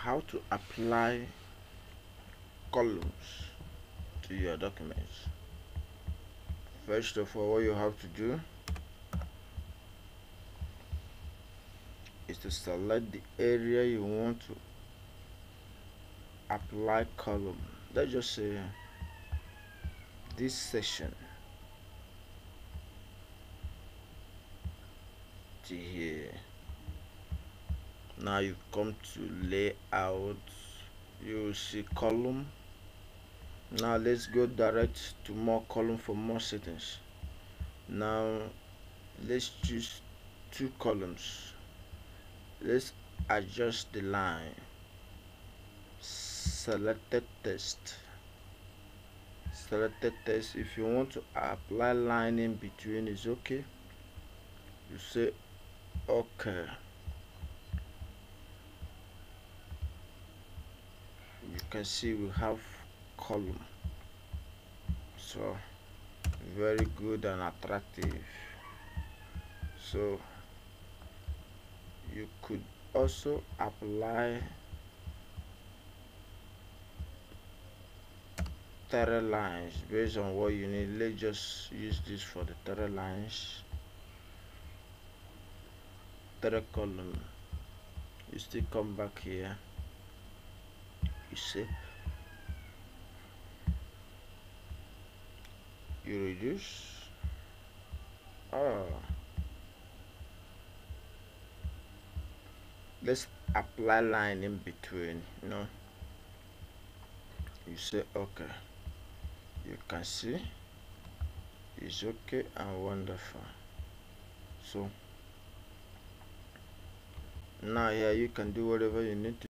how to apply columns to your documents. First of all, what you have to do is to select the area you want to apply column. Let's just say this section to here. Now you come to layout, you will see column. Now let's go direct to more column for more settings. Now let's choose 2 columns. Let's adjust the line. Selected text. If you want to apply line in between, is okay. You say okay. You can see we have column, so very good and attractive. So you could also apply terra lines based on what you need. Let's just use this for the terra lines. Terra column, you still come back here, you see, you reduce. Let's apply line in between, you say okay. You can see it's okay and wonderful. So now here you can do whatever you need to